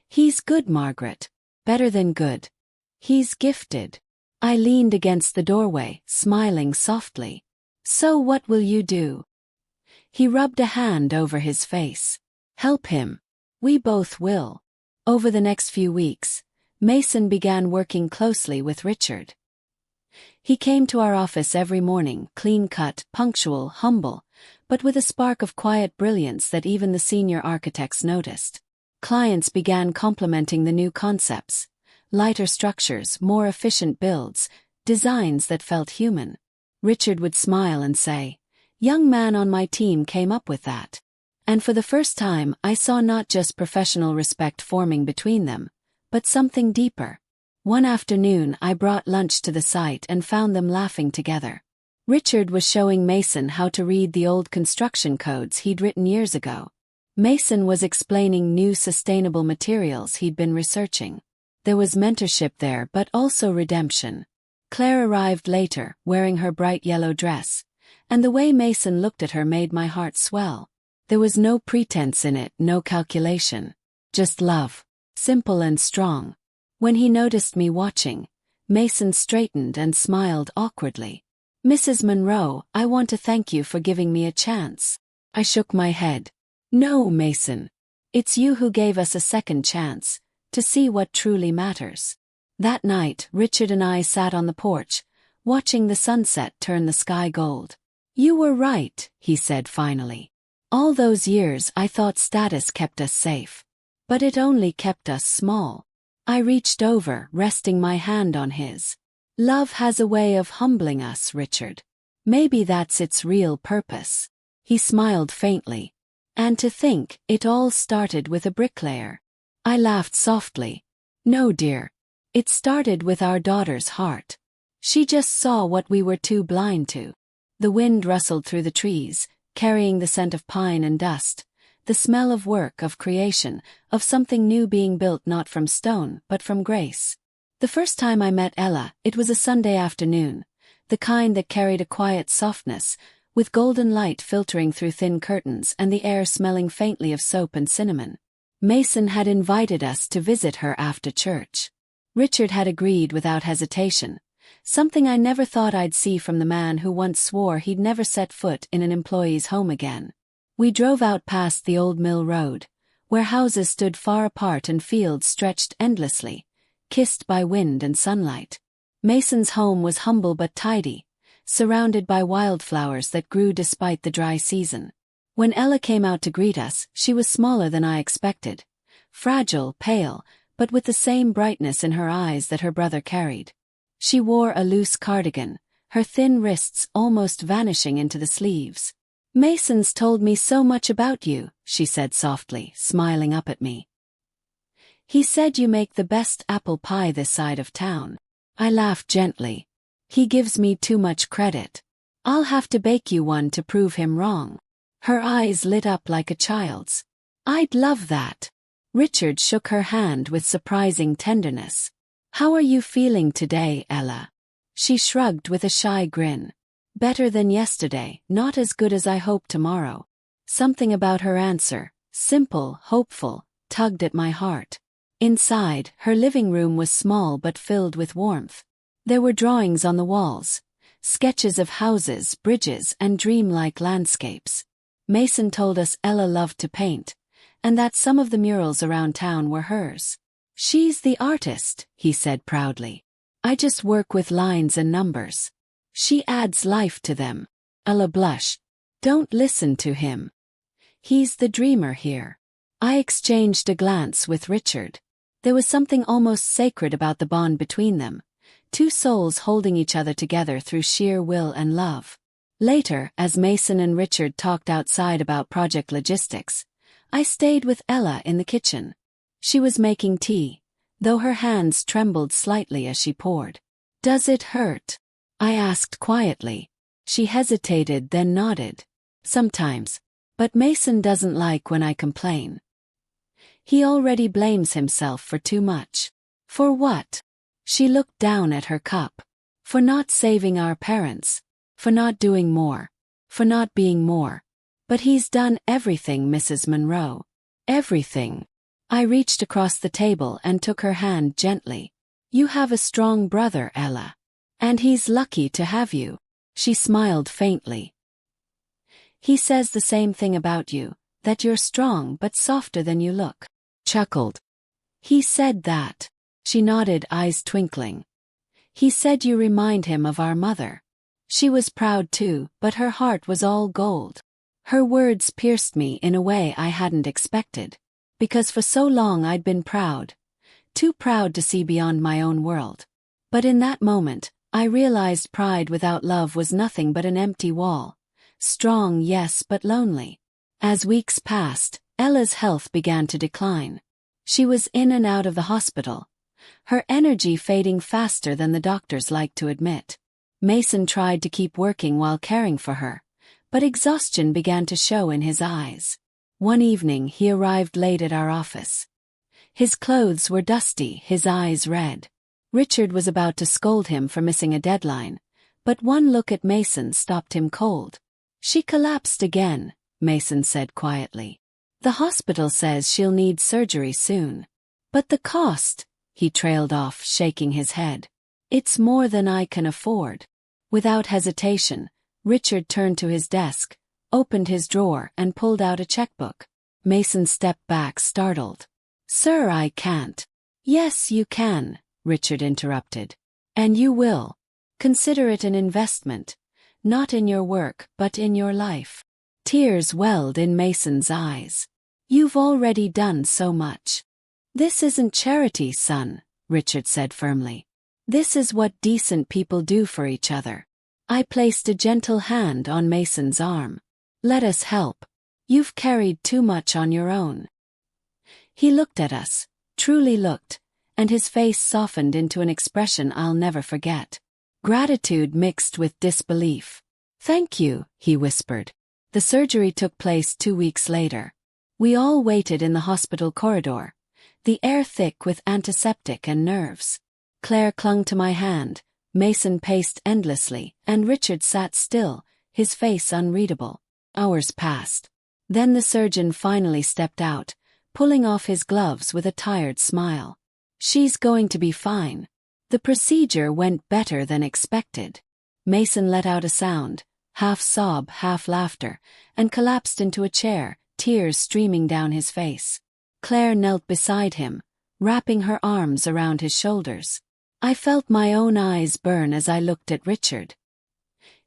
He's good, Margaret. Better than good. He's gifted. I leaned against the doorway, smiling softly. So what will you do? He rubbed a hand over his face. Help him. We both will. Over the next few weeks, Mason began working closely with Richard. He came to our office every morning, clean-cut, punctual, humble, but with a spark of quiet brilliance that even the senior architects noticed. Clients began complimenting the new concepts, lighter structures, more efficient builds, designs that felt human. Richard would smile and say, Young man on my team came up with that. And for the first time, I saw not just professional respect forming between them, but something deeper. One afternoon, I brought lunch to the site and found them laughing together. Richard was showing Mason how to read the old construction codes he'd written years ago. Mason was explaining new sustainable materials he'd been researching. There was mentorship there, but also redemption. Claire arrived later, wearing her bright yellow dress, and the way Mason looked at her made my heart swell. There was no pretense in it, no calculation. Just love. Simple and strong. When he noticed me watching, Mason straightened and smiled awkwardly. Mrs. Monroe, I want to thank you for giving me a chance. I shook my head. No, Mason. It's you who gave us a second chance, to see what truly matters. That night, Richard and I sat on the porch, watching the sunset turn the sky gold. You were right, he said finally. All those years I thought status kept us safe. But it only kept us small. I reached over, resting my hand on his. Love has a way of humbling us, Richard. Maybe that's its real purpose. He smiled faintly. And to think, it all started with a bricklayer. I laughed softly. No, dear. It started with our daughter's heart. She just saw what we were too blind to. The wind rustled through the trees, carrying the scent of pine and dust, the smell of work, of creation, of something new being built not from stone, but from grace. The first time I met Ella, it was a Sunday afternoon, the kind that carried a quiet softness, with golden light filtering through thin curtains and the air smelling faintly of soap and cinnamon. Mason had invited us to visit her after church. Richard had agreed without hesitation, something I never thought I'd see from the man who once swore he'd never set foot in an employee's home again. We drove out past the old mill road, where houses stood far apart and fields stretched endlessly, kissed by wind and sunlight. Mason's home was humble but tidy, surrounded by wildflowers that grew despite the dry season. When Ella came out to greet us, she was smaller than I expected, fragile, pale, but with the same brightness in her eyes that her brother carried. She wore a loose cardigan, her thin wrists almost vanishing into the sleeves. Mason's told me so much about you, she said softly, smiling up at me. He said you make the best apple pie this side of town. I laughed gently. He gives me too much credit. I'll have to bake you one to prove him wrong. Her eyes lit up like a child's. I'd love that. Richard shook her hand with surprising tenderness. How are you feeling today, Ella? She shrugged with a shy grin. Better than yesterday, not as good as I hope tomorrow. Something about her answer, simple, hopeful, tugged at my heart. Inside, her living room was small but filled with warmth. There were drawings on the walls, sketches of houses, bridges, and dreamlike landscapes. Mason told us Ella loved to paint, and that some of the murals around town were hers. She's the artist, he said proudly. I just work with lines and numbers. She adds life to them. Ella blushed. Don't listen to him. He's the dreamer here. I exchanged a glance with Richard. There was something almost sacred about the bond between them, two souls holding each other together through sheer will and love. Later, as Mason and Richard talked outside about project logistics, I stayed with Ella in the kitchen. She was making tea, though her hands trembled slightly as she poured. Does it hurt? I asked quietly. She hesitated, then nodded. Sometimes. But Mason doesn't like when I complain. He already blames himself for too much. For what? She looked down at her cup. For not saving our parents. For not doing more. For not being more. But he's done everything, Mrs. Monroe. Everything. I reached across the table and took her hand gently. You have a strong brother, Ella. And he's lucky to have you. She smiled faintly. He says the same thing about you, that you're strong but softer than you look. Chuckled. He said that. She nodded, eyes twinkling. He said you remind him of our mother. She was proud too, but her heart was all gold. Her words pierced me in a way I hadn't expected. Because for so long I'd been proud. Too proud to see beyond my own world. But in that moment, I realized pride without love was nothing but an empty wall. Strong, yes, but lonely. As weeks passed, Ella's health began to decline. She was in and out of the hospital, her energy fading faster than the doctors liked to admit. Mason tried to keep working while caring for her, but exhaustion began to show in his eyes. One evening he arrived late at our office. His clothes were dusty, his eyes red. Richard was about to scold him for missing a deadline, but one look at Mason stopped him cold. She collapsed again, Mason said quietly. The hospital says she'll need surgery soon. But the cost, he trailed off, shaking his head. It's more than I can afford. Without hesitation, Richard turned to his desk, opened his drawer and pulled out a checkbook. Mason stepped back, startled. Sir, I can't. Yes, you can, Richard interrupted. And you will. Consider it an investment. Not in your work, but in your life. Tears welled in Mason's eyes. You've already done so much. This isn't charity, son, Richard said firmly. This is what decent people do for each other. I placed a gentle hand on Mason's arm. Let us help. You've carried too much on your own. He looked at us, truly looked, and his face softened into an expression I'll never forget. Gratitude mixed with disbelief. Thank you, he whispered. The surgery took place 2 weeks later. We all waited in the hospital corridor, the air thick with antiseptic and nerves. Claire clung to my hand, Mason paced endlessly, and Richard sat still, his face unreadable. Hours passed. Then the surgeon finally stepped out, pulling off his gloves with a tired smile. She's going to be fine. The procedure went better than expected. Mason let out a sound, half sob, half laughter, and collapsed into a chair, tears streaming down his face. Claire knelt beside him, wrapping her arms around his shoulders. I felt my own eyes burn as I looked at Richard.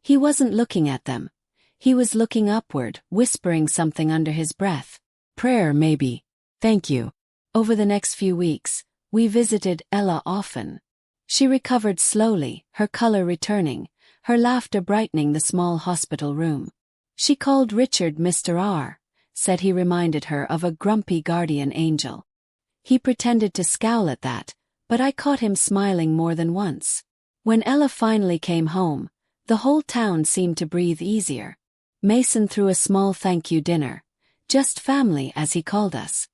He wasn't looking at them. He was looking upward, whispering something under his breath. Prayer, maybe. Thank you. Over the next few weeks, we visited Ella often. She recovered slowly, her color returning, her laughter brightening the small hospital room. She called Richard Mr. R., said he reminded her of a grumpy guardian angel. He pretended to scowl at that, but I caught him smiling more than once. When Ella finally came home, the whole town seemed to breathe easier. Mason threw a small thank you dinner, Just family, as he called us.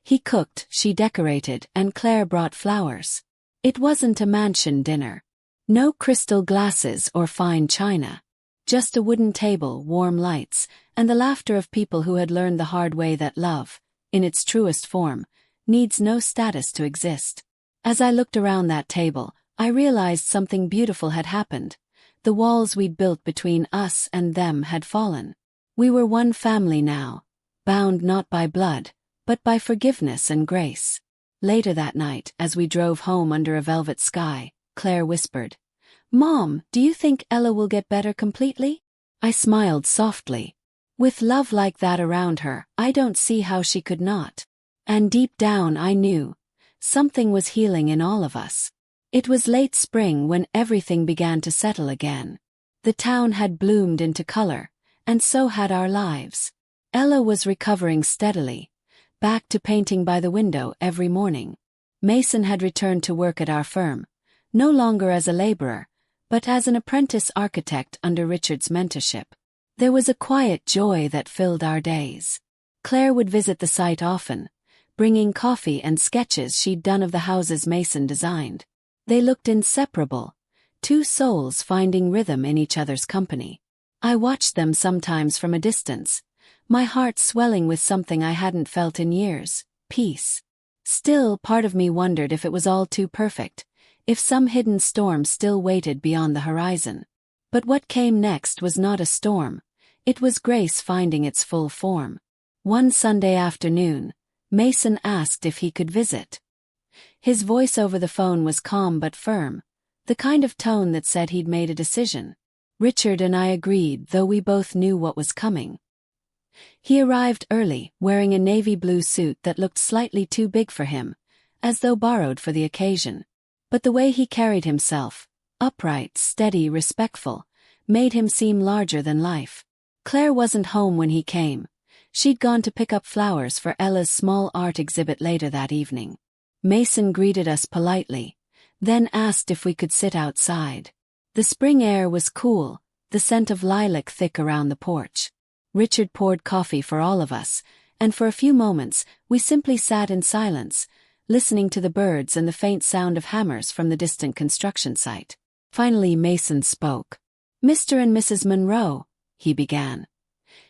He cooked, she decorated, and Claire brought flowers. It wasn't a mansion dinner. No crystal glasses or fine china. Just a wooden table, warm lights, and the laughter of people who had learned the hard way that love, in its truest form, needs no status to exist. As I looked around that table, I realized something beautiful had happened. The walls we'd built between us and them had fallen. We were one family now, bound not by blood, but by forgiveness and grace. Later that night, as we drove home under a velvet sky, Claire whispered, "Mom, do you think Ella will get better completely?" I smiled softly. With love like that around her, I don't see how she could not. And deep down I knew something was healing in all of us. It was late spring when everything began to settle again. The town had bloomed into color, and so had our lives. Ella was recovering steadily, back to painting by the window every morning. Mason had returned to work at our firm, no longer as a laborer, but as an apprentice architect under Richard's mentorship. There was a quiet joy that filled our days. Claire would visit the site often, bringing coffee and sketches she'd done of the houses Mason designed. They looked inseparable, two souls finding rhythm in each other's company. I watched them sometimes from a distance, my heart swelling with something I hadn't felt in years, peace. Still, part of me wondered if it was all too perfect, if some hidden storm still waited beyond the horizon. But what came next was not a storm, it was grace finding its full form. One Sunday afternoon, Mason asked if he could visit. His voice over the phone was calm but firm, the kind of tone that said he'd made a decision. Richard and I agreed, though we both knew what was coming. He arrived early, wearing a navy blue suit that looked slightly too big for him, as though borrowed for the occasion. But the way he carried himself, upright, steady, respectful, made him seem larger than life. Claire wasn't home when he came. She'd gone to pick up flowers for Ella's small art exhibit later that evening. Mason greeted us politely, then asked if we could sit outside. The spring air was cool, the scent of lilac thick around the porch. Richard poured coffee for all of us, and for a few moments we simply sat in silence, listening to the birds and the faint sound of hammers from the distant construction site. Finally Mason spoke. "Mr. and Mrs. Monroe," he began,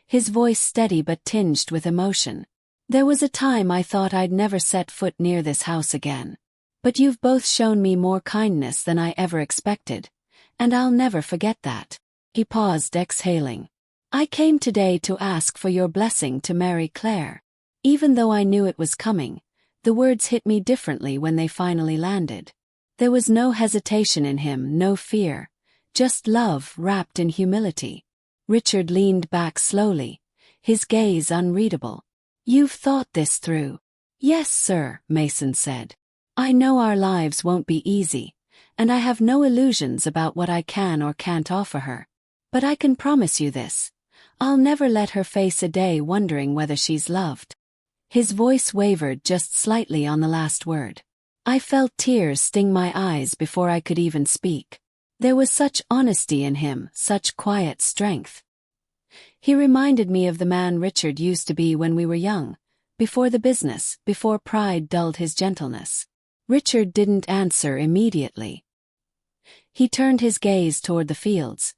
his voice steady but tinged with emotion. "There was a time I thought I'd never set foot near this house again. But you've both shown me more kindness than I ever expected, and I'll never forget that." He paused, exhaling. "I came today to ask for your blessing to marry Claire." Even though I knew it was coming, the words hit me differently when they finally landed. There was no hesitation in him, no fear, just love wrapped in humility. Richard leaned back slowly, his gaze unreadable. "You've thought this through?" "Yes, sir," Mason said. "I know our lives won't be easy, and I have no illusions about what I can or can't offer her. But I can promise you this. I'll never let her face a day wondering whether she's loved." His voice wavered just slightly on the last word. I felt tears sting my eyes before I could even speak. There was such honesty in him, such quiet strength. He reminded me of the man Richard used to be when we were young, before the business, before pride dulled his gentleness. Richard didn't answer immediately. He turned his gaze toward the fields,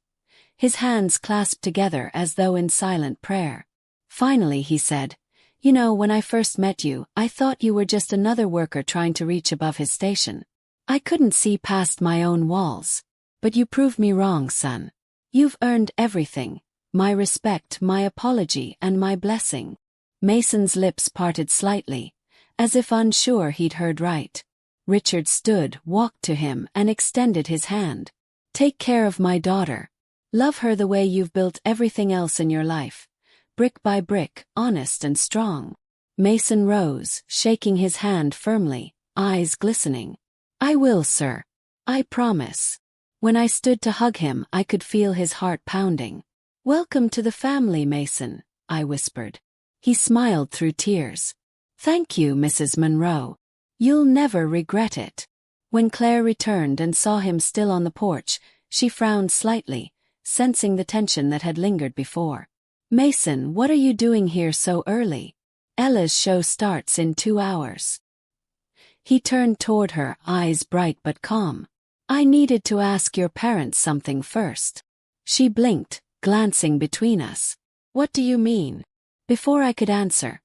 his hands clasped together as though in silent prayer. Finally he said, "You know, when I first met you, I thought you were just another worker trying to reach above his station. I couldn't see past my own walls. But you proved me wrong, son. You've earned everything, my respect, my apology, and my blessing." Mason's lips parted slightly, as if unsure he'd heard right. Richard stood, walked to him, and extended his hand. "Take care of my daughter. Love her the way you've built everything else in your life, brick by brick, honest and strong." Mason rose, shaking his hand firmly, eyes glistening. "I will, sir. I promise." When I stood to hug him, I could feel his heart pounding. "Welcome to the family, Mason," I whispered. He smiled through tears. "Thank you, Mrs. Monroe. You'll never regret it." When Claire returned and saw him still on the porch, she frowned slightly, sensing the tension that had lingered before. Mason, what are you doing here so early? Ella's show starts in 2 hours. He turned toward her, eyes bright but calm. I needed to ask your parents something first. She blinked, glancing between us. What do you mean? Before I could answer,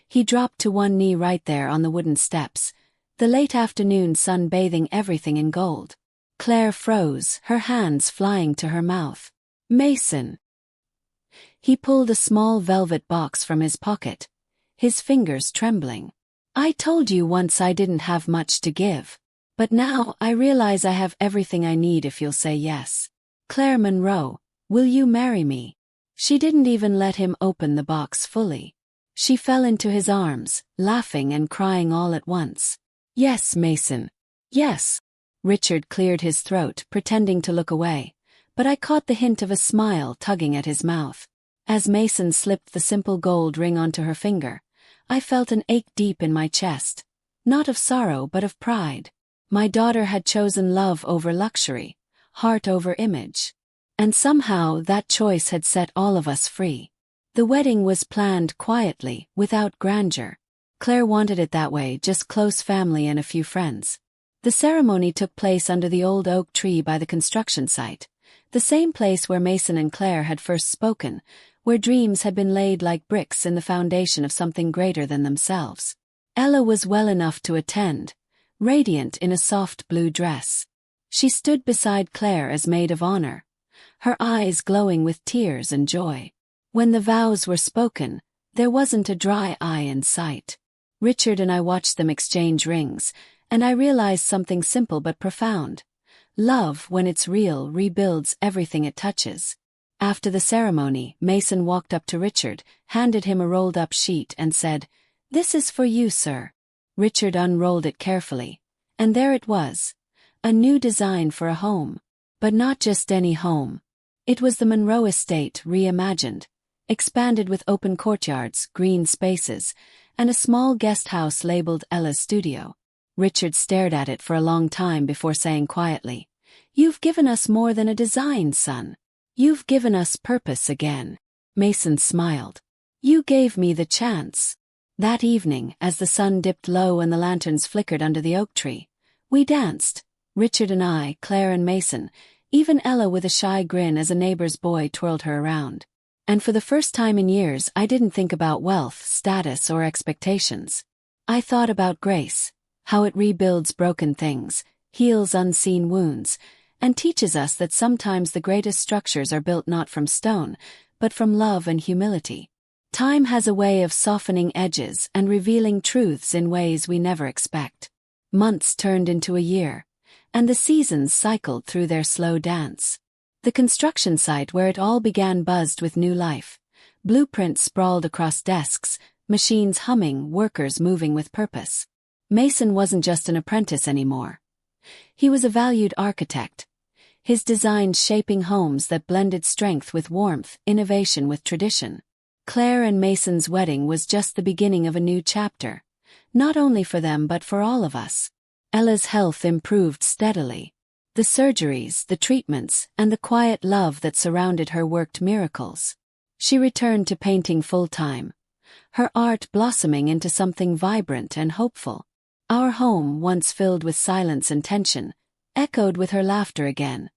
he dropped to one knee right there on the wooden steps, the late afternoon sun bathing everything in gold. Claire froze, her hands flying to her mouth. Mason. He pulled a small velvet box from his pocket, his fingers trembling. I told you once I didn't have much to give. But now I realize I have everything I need if you'll say yes. Claire Monroe, will you marry me? She didn't even let him open the box fully. She fell into his arms, laughing and crying all at once. Yes, Mason. Yes. Richard cleared his throat, pretending to look away, but I caught the hint of a smile tugging at his mouth. As Mason slipped the simple gold ring onto her finger, I felt an ache deep in my chest, not of sorrow but of pride. My daughter had chosen love over luxury, heart over image. And somehow that choice had set all of us free. The wedding was planned quietly, without grandeur. Claire wanted it that way, just close family and a few friends. The ceremony took place under the old oak tree by the construction site, the same place where Mason and Claire had first spoken, where dreams had been laid like bricks in the foundation of something greater than themselves. Ella was well enough to attend, radiant in a soft blue dress. She stood beside Claire as maid of honor, her eyes glowing with tears and joy. When the vows were spoken, there wasn't a dry eye in sight. Richard and I watched them exchange rings, and I realized something simple but profound. Love, when it's real, rebuilds everything it touches. After the ceremony, Mason walked up to Richard, handed him a rolled-up sheet and said, "This is for you, sir." Richard unrolled it carefully, and there it was, a new design for a home. But not just any home. It was the Monroe estate reimagined, expanded with open courtyards, green spaces, and a small guest house labeled Ella's studio. Richard stared at it for a long time before saying quietly, "You've given us more than a design, son. You've given us purpose again." Mason smiled. "You gave me the chance." That evening, as the sun dipped low and the lanterns flickered under the oak tree, we danced, Richard and I, Claire and Mason, even Ella with a shy grin as a neighbor's boy twirled her around. And for the first time in years, I didn't think about wealth, status, or expectations. I thought about grace, how it rebuilds broken things, heals unseen wounds, and teaches us that sometimes the greatest structures are built not from stone, but from love and humility. Time has a way of softening edges and revealing truths in ways we never expect. Months turned into a year, and the seasons cycled through their slow dance. The construction site where it all began buzzed with new life. Blueprints sprawled across desks, machines humming, workers moving with purpose. Mason wasn't just an apprentice anymore. He was a valued architect, his designs shaping homes that blended strength with warmth, innovation with tradition. Claire and Mason's wedding was just the beginning of a new chapter, not only for them but for all of us. Ella's health improved steadily. The surgeries, the treatments, and the quiet love that surrounded her worked miracles. She returned to painting full-time, her art blossoming into something vibrant and hopeful. Our home, once filled with silence and tension, echoed with her laughter again,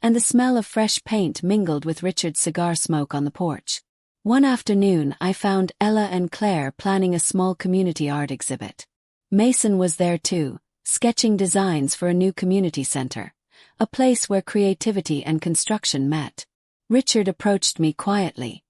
and the smell of fresh paint mingled with Richard's cigar smoke on the porch. One afternoon, I found Ella and Claire planning a small community art exhibit. Mason was there too, sketching designs for a new community center, a place where creativity and construction met. Richard approached me quietly,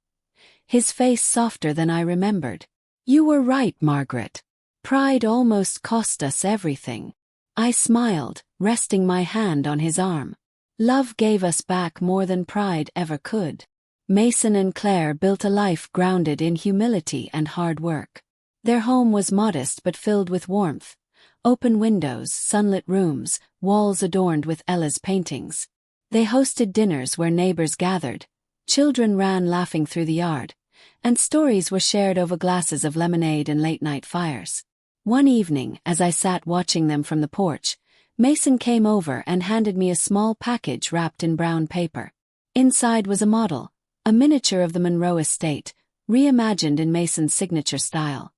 his face softer than I remembered. "You were right, Margaret. Pride almost cost us everything." I smiled, resting my hand on his arm. Love gave us back more than pride ever could. Mason and Claire built a life grounded in humility and hard work. Their home was modest but filled with warmth. Open windows, sunlit rooms, walls adorned with Ella's paintings. They hosted dinners where neighbors gathered, children ran laughing through the yard, and stories were shared over glasses of lemonade and late-night fires. One evening, as I sat watching them from the porch, Mason came over and handed me a small package wrapped in brown paper. Inside was a model, A miniature of the Monroe estate, reimagined in Mason's signature style.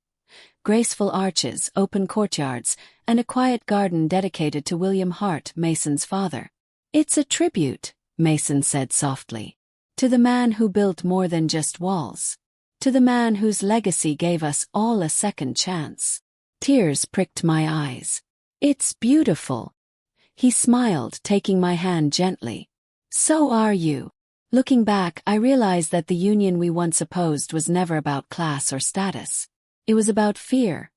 Graceful arches, open courtyards, and a quiet garden dedicated to William Hart, Mason's father. "It's a tribute," Mason said softly, "to the man who built more than just walls. To the man whose legacy gave us all a second chance." Tears pricked my eyes. "It's beautiful." He smiled, taking my hand gently. "So are you." Looking back, I realized that the union we once opposed was never about class or status. It was about fear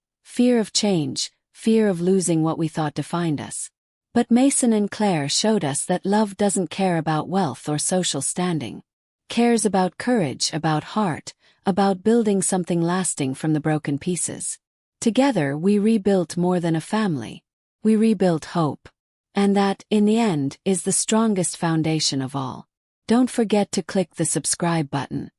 of change, fear of losing what we thought defined us. But Mason and Claire showed us that love doesn't care about wealth or social standing. Cares about courage, about heart, about building something lasting from the broken pieces. Together we rebuilt more than a family. We rebuilt hope. And that, in the end, is the strongest foundation of all. Don't forget to click the subscribe button.